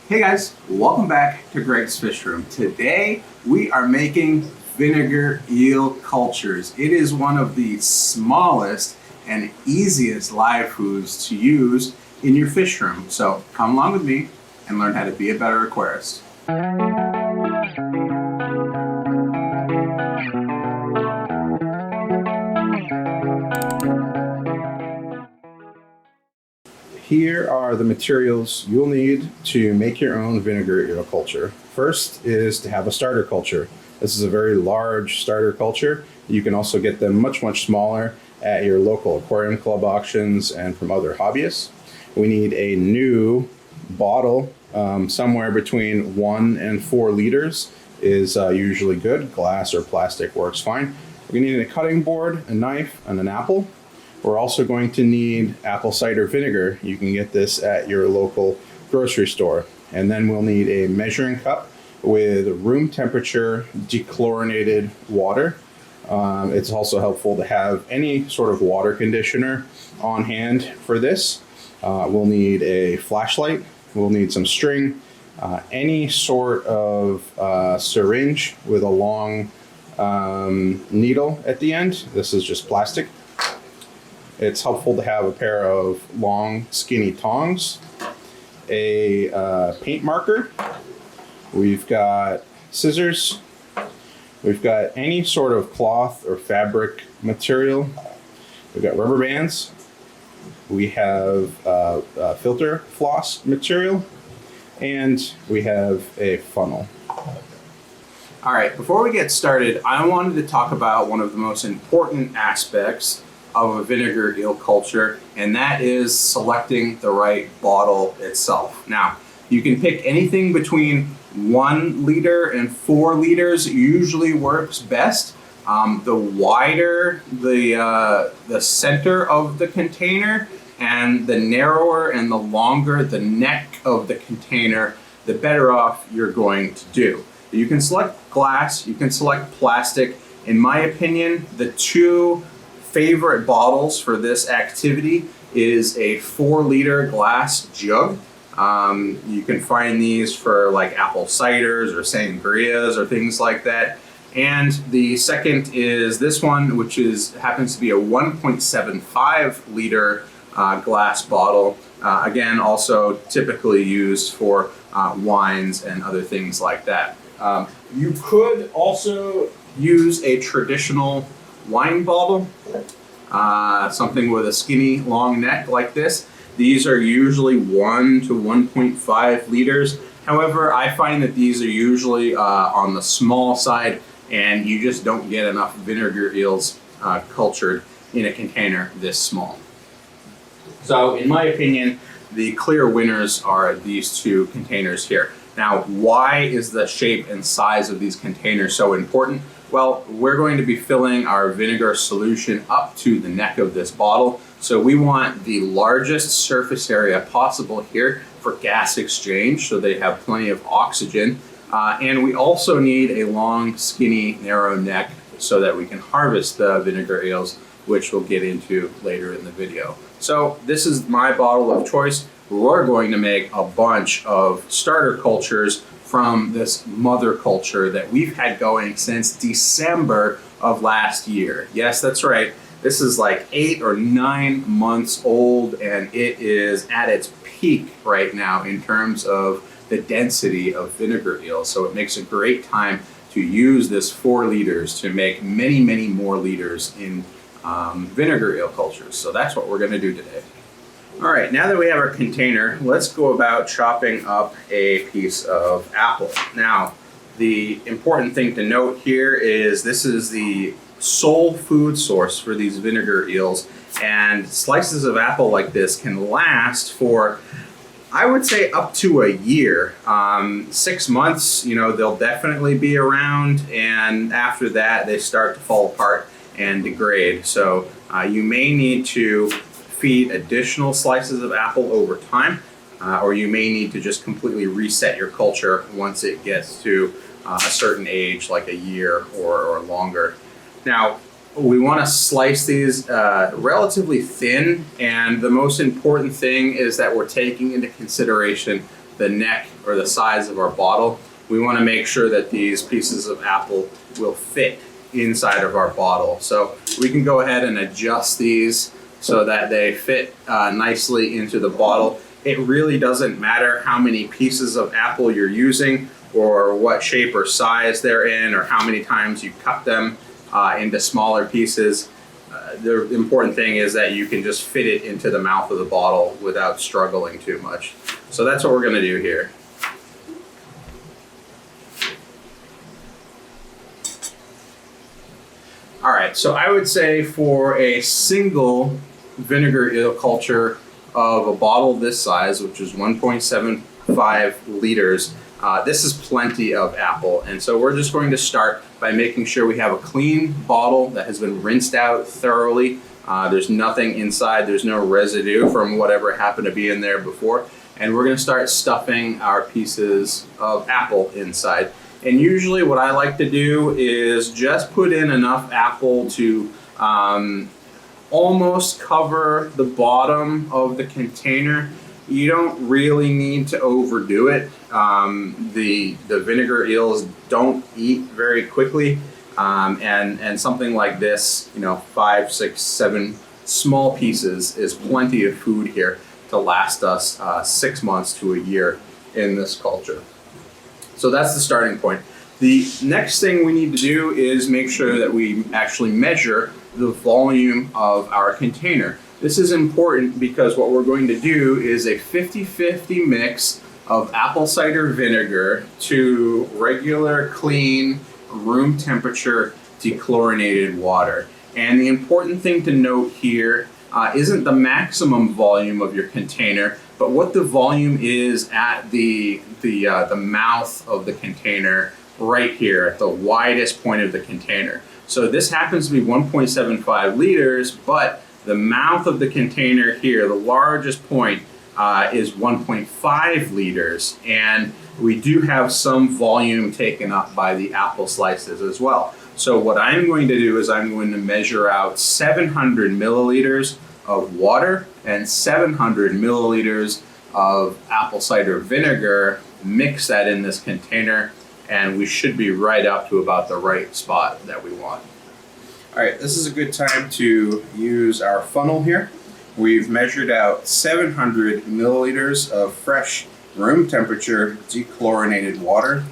Hey guys, welcome back to Greg's Fishroom. Today we are making vinegar eel cultures. It is one of the smallest and easiest live foods to use in your fish room. So come along with me and learn how to be a better aquarist. Here are the materials you'll need to make your own vinegar eel culture. First is to have a starter culture. This is a very large starter culture. You can also get them much smaller at your local aquarium club auctions and from other hobbyists. We need a new bottle, somewhere between 1 and 4 liters is usually good. Glass or plastic works fine. We're going to need a cutting board, a knife, and an apple. We're also going to need apple cider vinegar. You can get this at your local grocery store. And then we'll need a measuring cup with room temperature dechlorinated water. It's also helpful to have any sort of water conditioner on hand for this. We'll need a flashlight. We'll need some string, any sort of syringe with a long needle at the end. This is just plastic. It's helpful to have a pair of long, skinny tongs, a paint marker. We've got scissors. We've got any sort of cloth or fabric material. We've got rubber bands. We have filter floss material, and we have a funnel. All right, before we get started, I wanted to talk about one of the most important aspects of a vinegar eel culture, and that is selecting the right bottle itself. Now, you can pick anything between 1 liter and 4 liters usually works best. The wider the center of the container and the narrower and the longer the neck of the container, the better off you're going to do. You can select glass, you can select plastic. In my opinion, the two favorite bottles for this activity is a 4-liter glass jug. You can find these for like apple ciders or sangrias or things like that. And the second is this one, which happens to be a 1.75 liter glass bottle. Again, also typically used for wines and other things like that. You could also use a traditional wine bottle, something with a skinny long neck like this. These are usually 1 to 1.5 liters. However, I find that these are usually on the small side, and you just don't get enough vinegar eels cultured in a container this small. So in my opinion, the clear winners are these two containers here. Now, why is the shape and size of these containers so important? Well, we're going to be filling our vinegar solution up to the neck of this bottle. So we want the largest surface area possible here for gas exchange, so they have plenty of oxygen. And we also need a long, skinny, narrow neck so that we can harvest the vinegar eels, which we'll get into later in the video. So this is my bottle of choice. We're going to make a bunch of starter cultures from this mother culture that we've had going since December of last year. Yes, that's right. This is like 8 or 9 months old, and it is at its peak right now in terms of the density of vinegar eels. So it makes a great time to use this 4 liters to make many more liters in vinegar eel cultures. So that's what we're going to do today. All right, now that we have our container, let's go about chopping up a piece of apple. Now, the important thing to note here is this is the sole food source for these vinegar eels, and slices of apple like this can last for, I would say, up to a year. 6 months, they'll definitely be around, and after that, they start to fall apart and degrade. So you may need to feed additional slices of apple over time, or you may need to just completely reset your culture once it gets to a certain age, like a year or longer. Now, we want to slice these relatively thin, and the most important thing is that we're taking into consideration the neck or the size of our bottle. We want to make sure that these pieces of apple will fit inside of our bottle. So we can go ahead and adjust these so that they fit nicely into the bottle. It really doesn't matter how many pieces of apple you're using or what shape or size they're in or how many times you cut them into smaller pieces. The important thing is that you can just fit it into the mouth of the bottle without struggling too much. So that's what we're going to do here. All right, so I would say for a single vinegar eel culture of a bottle this size, which is 1.75 liters, this is plenty of apple. And so we're just going to start by making sure we have a clean bottle that has been rinsed out thoroughly. There's nothing inside, there's no residue from whatever happened to be in there before. And we're going to start stuffing our pieces of apple inside. And usually what I like to do is just put in enough apple to almost cover the bottom of the container. You don't really need to overdo it. The vinegar eels don't eat very quickly. And something like this, 5, 6, 7 small pieces is plenty of food here to last us 6 months to a year in this culture. So that's the starting point. The next thing we need to do is make sure that we actually measure the volume of our container. This is important because what we're going to do is a 50-50 mix of apple cider vinegar to regular, clean, room temperature dechlorinated water. And the important thing to note here isn't the maximum volume of your container, but what the volume is at the mouth of the container right here at the widest point of the container. So this happens to be 1.75 liters, but the mouth of the container here, the largest point, is 1.5 liters. And we do have some volume taken up by the apple slices as well. So what I'm going to do is I'm going to measure out 700 milliliters of water and 700 milliliters of apple cider vinegar, mix that in this container, and we should be right up to about the right spot that we want. All right, this is a good time to use our funnel here. We've measured out 700 milliliters of fresh room temperature dechlorinated water,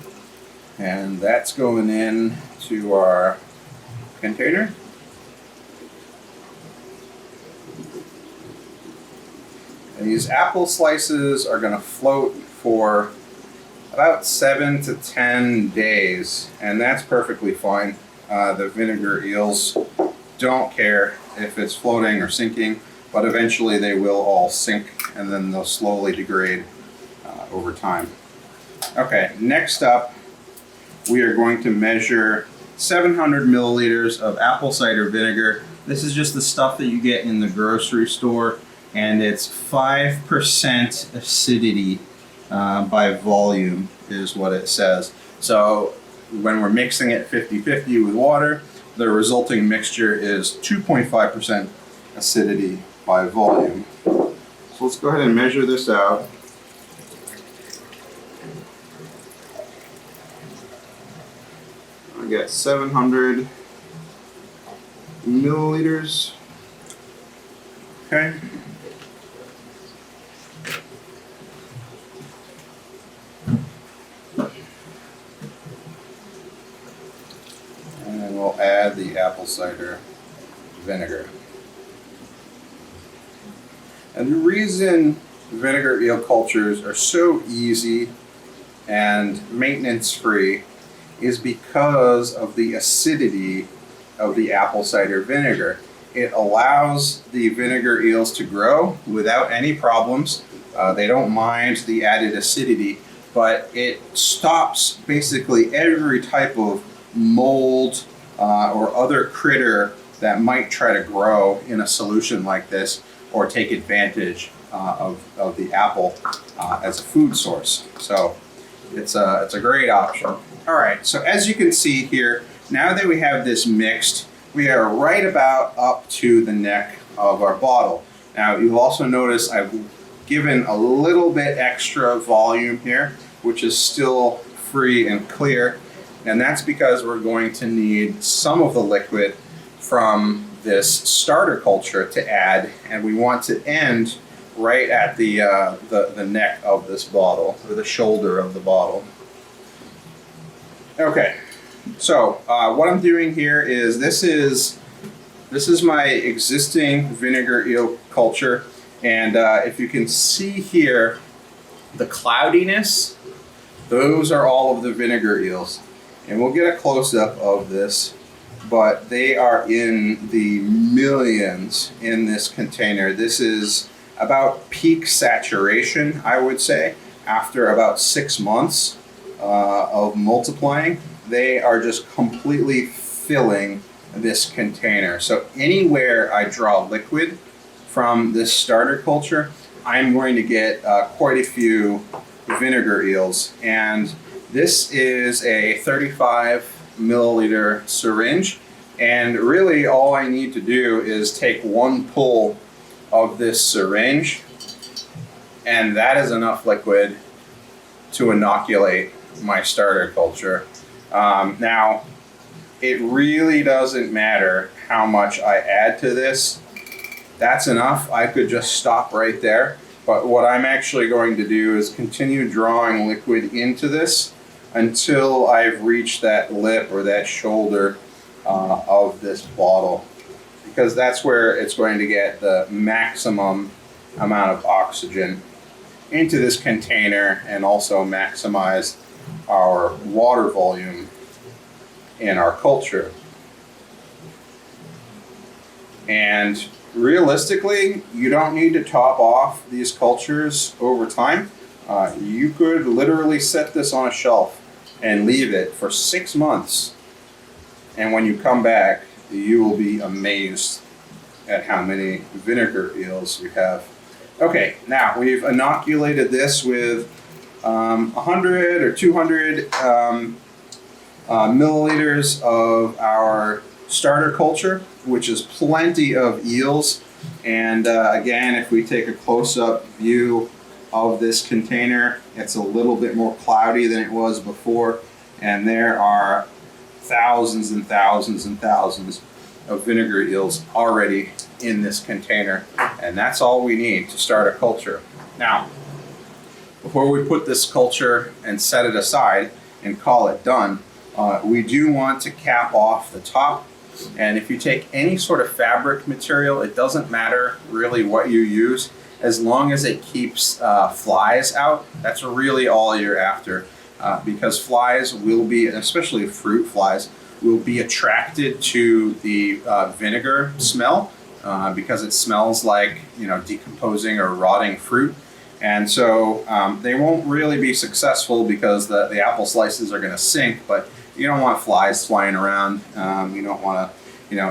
and that's going in to our container. And these apple slices are going to float for about 7 to 10 days, and that's perfectly fine. The vinegar eels don't care if it's floating or sinking, but eventually they will all sink and then they'll slowly degrade over time. Okay, next up we are going to measure 700 milliliters of apple cider vinegar. This is just the stuff that you get in the grocery store, and it's 5% acidity by volume is what it says. So when we're mixing it 50-50 with water, the resulting mixture is 2.5% acidity by volume. So let's go ahead and measure this out. I get 700 milliliters. Okay. And we'll add the apple cider vinegar. And the reason vinegar eel cultures are so easy and maintenance free is because of the acidity of the apple cider vinegar. It allows the vinegar eels to grow without any problems. They don't mind the added acidity, but it stops basically every type of mold or other critter that might try to grow in a solution like this or take advantage of the apple as a food source. So it's a great option. All right, so as you can see here, now that we have this mixed, we are right about up to the neck of our bottle. Now you'll also notice I've given a little bit extra volume here, which is still free and clear. And that's because we're going to need some of the liquid from this starter culture to add, and we want to end right at the neck of this bottle, or the shoulder of the bottle. Okay, so what I'm doing here is this is my existing vinegar eel culture, and if you can see here, the cloudiness, those are all of the vinegar eels. And we'll get a close-up of this, but they are in the millions in this container. This is about peak saturation, I would say. After about 6 months of multiplying, they are just completely filling this container. So anywhere I draw liquid from this starter culture, I'm going to get quite a few vinegar eels. And this is a 35 milliliter syringe, and really all I need to do is take one pull of this syringe, and that is enough liquid to inoculate my starter culture. Now, it really doesn't matter how much I add to this. That's enough. I could just stop right there. But what I'm actually going to do is continue drawing liquid into this until I've reached that lip or that shoulder of this bottle, because that's where it's going to get the maximum amount of oxygen into this container and also maximize our water volume in our culture. And realistically, you don't need to top off these cultures over time. You could literally set this on a shelf and leave it for 6 months. And when you come back, you will be amazed at how many vinegar eels you have. Okay, now we've inoculated this with 100 or 200 milliliters of our starter culture, which is plenty of eels. And again, if we take a close-up view of this container, it's a little bit more cloudy than it was before, and there are thousands and thousands and thousands of vinegar eels already in this container, and that's all we need to start a culture. Now, before we put this culture and set it aside and call it done, we do want to cap off the top. And if you take any sort of fabric material, it doesn't matter really what you use, as long as it keeps flies out. That's really all you're after, because flies will be, especially fruit flies, will be attracted to the vinegar smell because it smells like, decomposing or rotting fruit. And so they won't really be successful because the apple slices are going to sink, but you don't want flies flying around. You don't want to,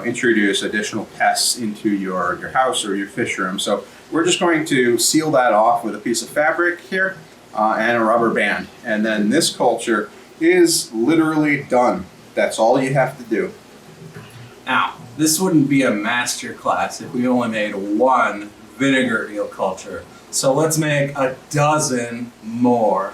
introduce additional pests into your house or your fish room. So we're just going to seal that off with a piece of fabric here and a rubber band. And then this culture is literally done. That's all you have to do. Now, this wouldn't be a master class if we only made one vinegar eel culture. So let's make a dozen more.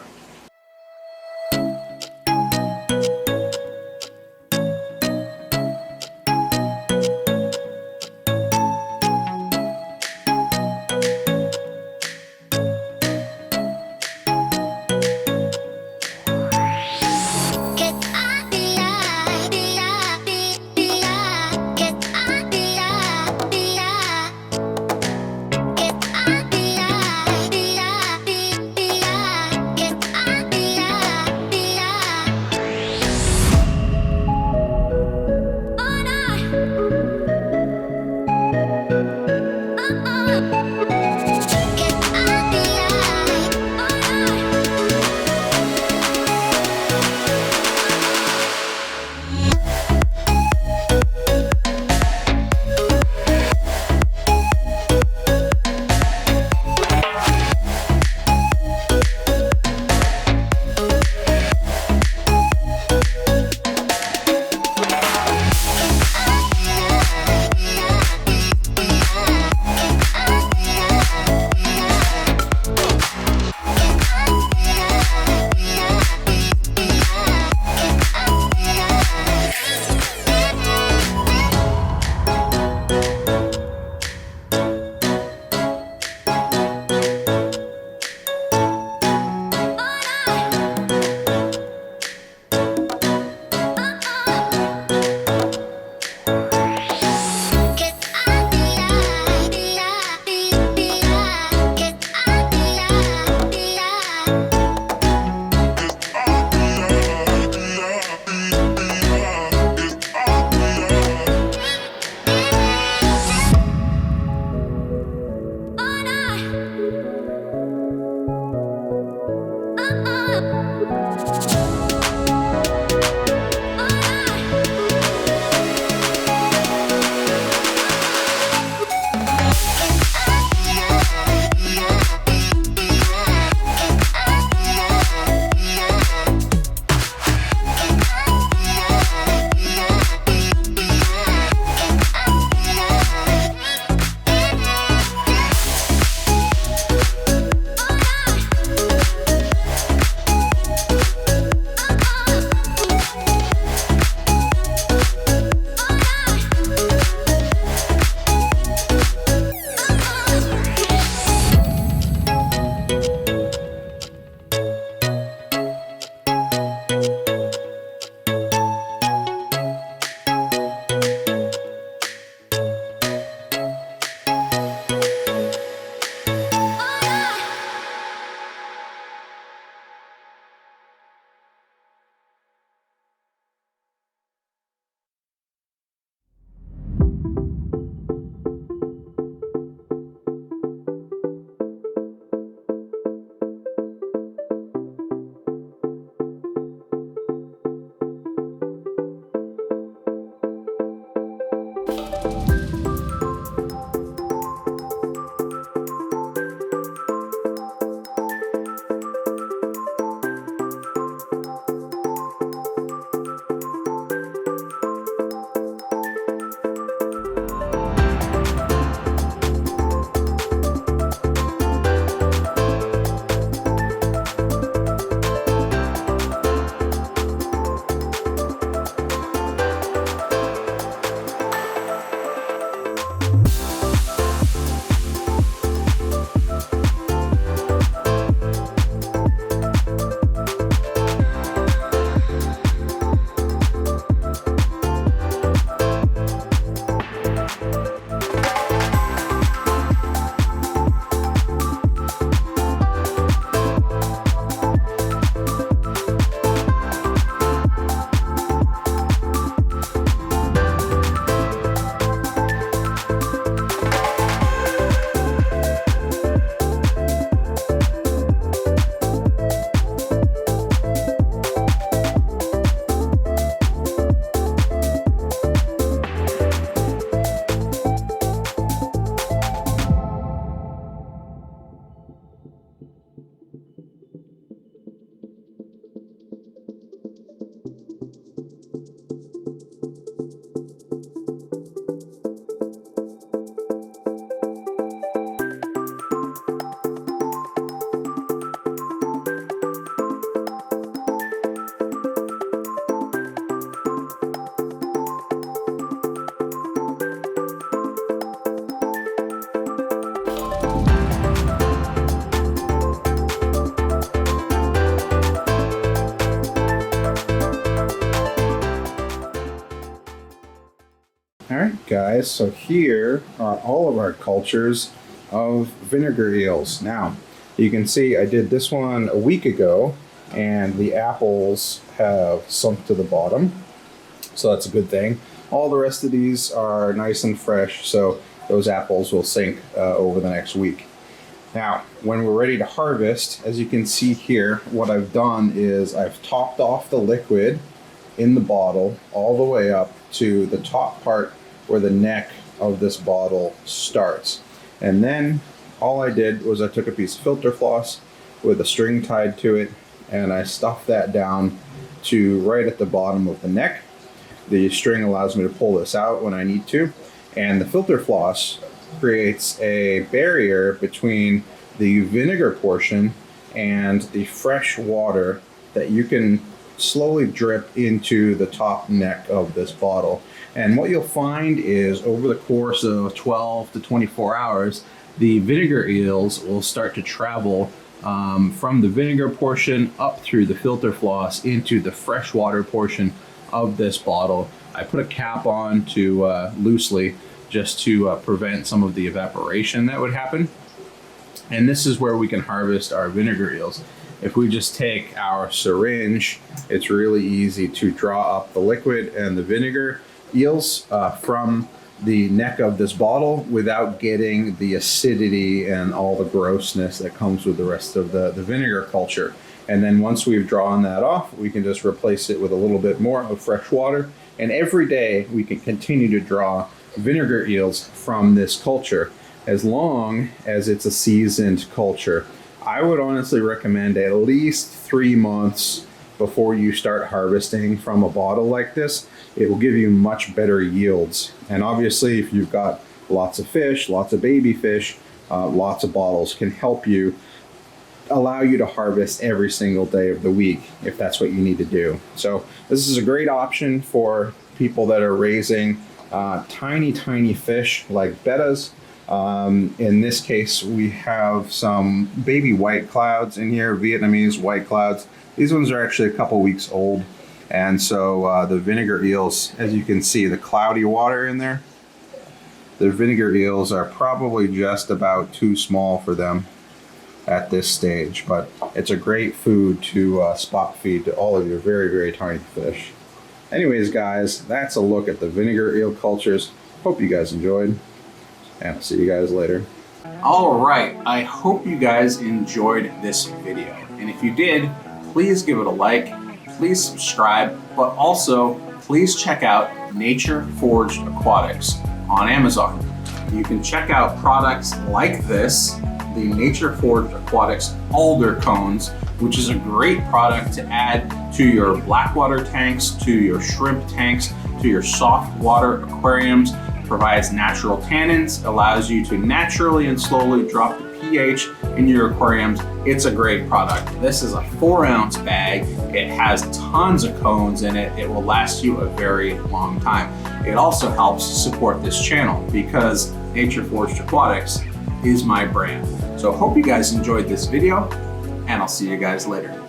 Alright guys, so here are all of our cultures of vinegar eels. Now, you can see I did this one a week ago and the apples have sunk to the bottom, so that's a good thing. All the rest of these are nice and fresh, so those apples will sink over the next week. Now, when we're ready to harvest, as you can see here, what I've done is I've topped off the liquid in the bottle all the way up to the top part where the neck of this bottle starts. And then all I did was I took a piece of filter floss with a string tied to it and I stuffed that down to right at the bottom of the neck. The string allows me to pull this out when I need to, and the filter floss creates a barrier between the vinegar portion and the fresh water that you can slowly drip into the top neck of this bottle. And what you'll find is over the course of 12 to 24 hours, the vinegar eels will start to travel from the vinegar portion up through the filter floss into the freshwater portion of this bottle. I put a cap on to loosely just to prevent some of the evaporation that would happen. And this is where we can harvest our vinegar eels. If we just take our syringe, it's really easy to draw up the liquid and the vinegar eels from the neck of this bottle without getting the acidity and all the grossness that comes with the rest of the vinegar culture. And then once we've drawn that off, we can just replace it with a little bit more of fresh water. And every day we can continue to draw vinegar eels from this culture as long as it's a seasoned culture. I would honestly recommend at least 3 months before you start harvesting from a bottle like this. It will give you much better yields. And obviously, if you've got lots of fish, lots of baby fish, lots of bottles can help you, allow you to harvest every single day of the week if that's what you need to do. So this is a great option for people that are raising tiny fish like bettas. In this case, we have some baby white clouds in here, Vietnamese white clouds. These ones are actually a couple weeks old. And so the vinegar eels, as you can see, the cloudy water in there, the vinegar eels are probably just about too small for them at this stage, but it's a great food to spot feed to all of your very tiny fish. Anyways, guys, that's a look at the vinegar eel cultures. Hope you guys enjoyed, and I'll see you guys later. All right, I hope you guys enjoyed this video. And if you did, please give it a like, please subscribe, but also please check out Nature Forged Aquatics on Amazon. You can check out products like this, the Nature Forged Aquatics alder cones, which is a great product to add to your blackwater tanks, to your shrimp tanks, to your soft water aquariums. Provides natural tannins, allows you to naturally and slowly drop the pH in your aquariums. It's a great product. This is a 4-ounce bag. It has tons of cones in it. It will last you a very long time. It also helps support this channel because Nature Forged Aquatics is my brand. So hope you guys enjoyed this video, and I'll see you guys later.